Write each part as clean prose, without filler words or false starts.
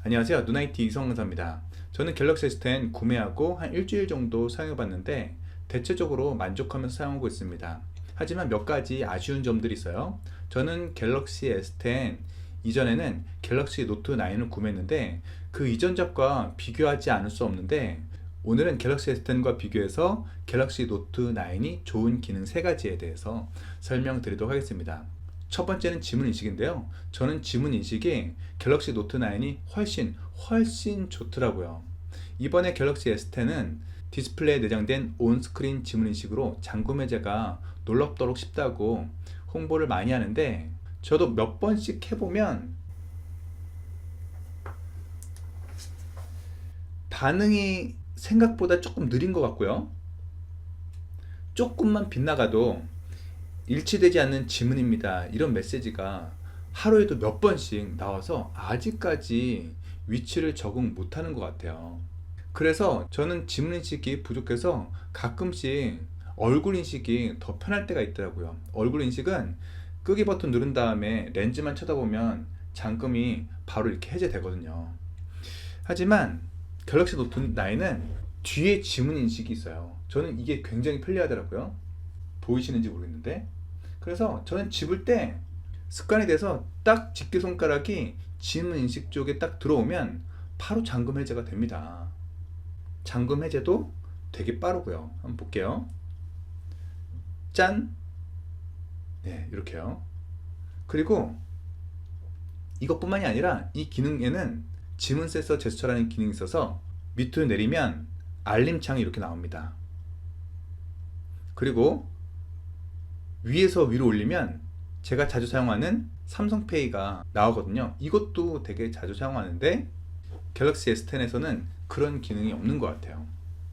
안녕하세요. 눈IT 이성강사입니다. 저는 갤럭시 S10 구매하고 한 일주일 정도 사용해봤는데 대체적으로 만족하면서 사용하고 있습니다. 하지만 몇 가지 아쉬운 점들이 있어요. 저는 갤럭시 S10 이전에는 갤럭시 노트 9을 구매했는데 그 이전 작과 비교하지 않을 수 없는데 오늘은 갤럭시 S10과 비교해서 갤럭시 노트 9이 좋은 기능 3가지에 대해서 설명드리도록 하겠습니다. 첫 번째는 지문 인식인데요. 저는 지문 인식이 갤럭시 노트 9이 훨씬 좋더라고요. 이번에 갤럭시 S10은 디스플레이에 내장된 온스크린 지문 인식으로 잠금 해제가 놀랍도록 쉽다고 홍보를 많이 하는데 저도 몇 번씩 해보면 반응이 생각보다 조금 느린 것 같고요. 조금만 빗나가도 일치되지 않는 지문입니다. 이런 메시지가 하루에도 몇 번씩 나와서 아직까지 위치를 적응 못하는 것 같아요. 그래서 저는 지문 인식이 부족해서 가끔씩 얼굴 인식이 더 편할 때가 있더라고요. 얼굴 인식은 끄기 버튼 누른 다음에 렌즈만 쳐다보면 잠금이 바로 이렇게 해제되거든요. 하지만 갤럭시 노트 9은 뒤에 지문 인식이 있어요. 저는 이게 굉장히 편리하더라고요. 보이시는지 모르겠는데, 그래서 저는 집을 때 습관이 돼서 딱 집게손가락이 지문 인식 쪽에 딱 들어오면 바로 잠금 해제가 됩니다. 잠금 해제도 되게 빠르고요. 한번 볼게요. 짠! 네, 이렇게요. 그리고 이것뿐만이 아니라 이 기능에는 지문 센서 제스처라는 기능이 있어서 밑으로 내리면 알림창이 이렇게 나옵니다. 그리고 위에서 위로 올리면 제가 자주 사용하는 삼성페이가 나오거든요. 이것도 되게 자주 사용하는데 갤럭시 S10에서는 그런 기능이 없는 것 같아요.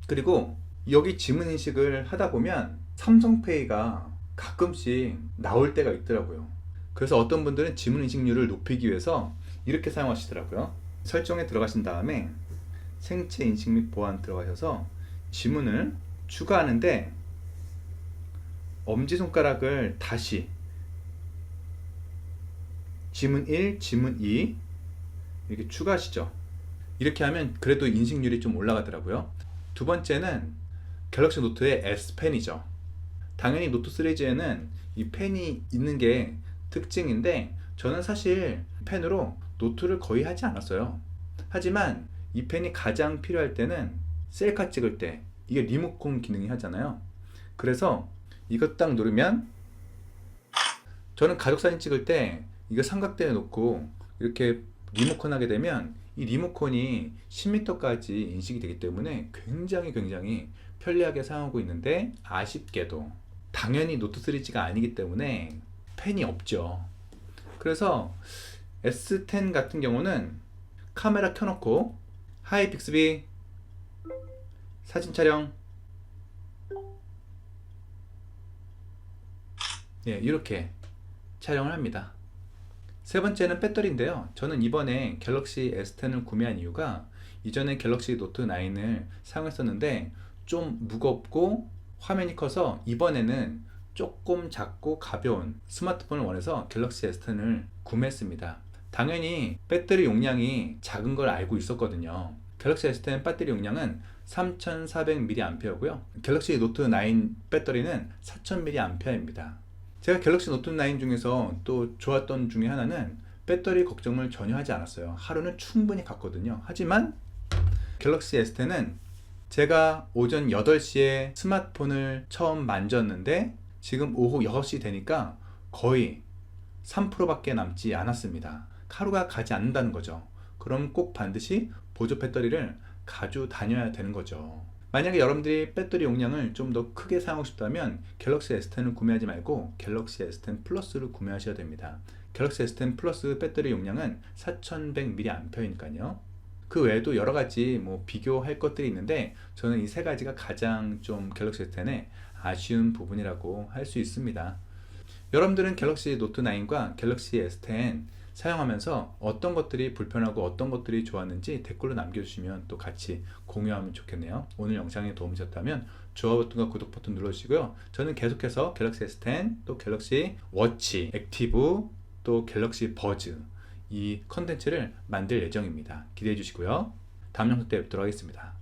그리고 여기 지문 인식을 하다 보면 삼성페이가 가끔씩 나올 때가 있더라고요. 그래서 어떤 분들은 지문 인식률을 높이기 위해서 이렇게 사용하시더라고요. 설정에 들어가신 다음에 생체 인식 및 보안 들어가셔서 지문을 추가하는데 엄지손가락을 다시 지문 1, 지문 2 이렇게 추가하시죠. 이렇게 하면 그래도 인식률이 좀 올라가더라고요. 두 번째는 갤럭시 노트의 S펜이죠. 당연히 노트 시리즈에는 이 펜이 있는 게 특징인데 저는 사실 펜으로 노트를 거의 하지 않았어요. 하지만 이 펜이 가장 필요할 때는 셀카 찍을 때 이게 리모컨 기능이 하잖아요. 그래서 이거 딱 누르면 저는 가족 사진 찍을 때 이거 삼각대에 놓고 이렇게 리모컨 하게 되면 이 리모컨이 10m까지 인식이 되기 때문에 굉장히 편리하게 사용하고 있는데 아쉽게도 당연히 노트 시리즈가 아니기 때문에 펜이 없죠. 그래서 S10 같은 경우는 카메라 켜놓고 하이 빅스비 사진 촬영 이렇게 촬영을 합니다. 세 번째는 배터리인데요. 저는 이번에 갤럭시 S10을 구매한 이유가 이전에 갤럭시 노트 9을 사용했었는데 좀 무겁고 화면이 커서 이번에는 조금 작고 가벼운 스마트폰을 원해서 갤럭시 S10을 구매했습니다. 당연히 배터리 용량이 작은 걸 알고 있었거든요. 갤럭시 S10 배터리 용량은 3400mAh고요. 갤럭시 노트 9 배터리는 4000mAh입니다. 제가 갤럭시 노트 9 중에서 또 좋았던 중에 하나는 배터리 걱정을 전혀 하지 않았어요. 하루는 충분히 갔거든요. 하지만 갤럭시 S10은 제가 오전 8시에 스마트폰을 처음 만졌는데 지금 오후 6시 되니까 거의 3%밖에 남지 않았습니다. 하루가 가지 않는다는 거죠. 그럼 꼭 반드시 보조 배터리를 가지고 다녀야 되는 거죠. 만약에 여러분들이 배터리 용량을 좀 더 크게 사용하고 싶다면 갤럭시 S10을 구매하지 말고 갤럭시 S10 플러스를 구매하셔야 됩니다. 갤럭시 S10 플러스 배터리 용량은 4100mAh니까요. 그 외에도 여러 가지 비교할 것들이 있는데 저는 이 세 가지가 가장 좀 갤럭시 S10의 아쉬운 부분이라고 할 수 있습니다. 여러분들은 갤럭시 노트 9과 갤럭시 S10 사용하면서 어떤 것들이 불편하고 어떤 것들이 좋았는지 댓글로 남겨주시면 또 같이 공유하면 좋겠네요. 오늘 영상에 도움이 되셨다면 좋아요 버튼과 구독 버튼 눌러주시고요. 저는 계속해서 갤럭시 S10, 또 갤럭시 워치, 액티브, 또 갤럭시 버즈 이 컨텐츠를 만들 예정입니다. 기대해 주시고요. 다음 영상 때 뵙도록 하겠습니다.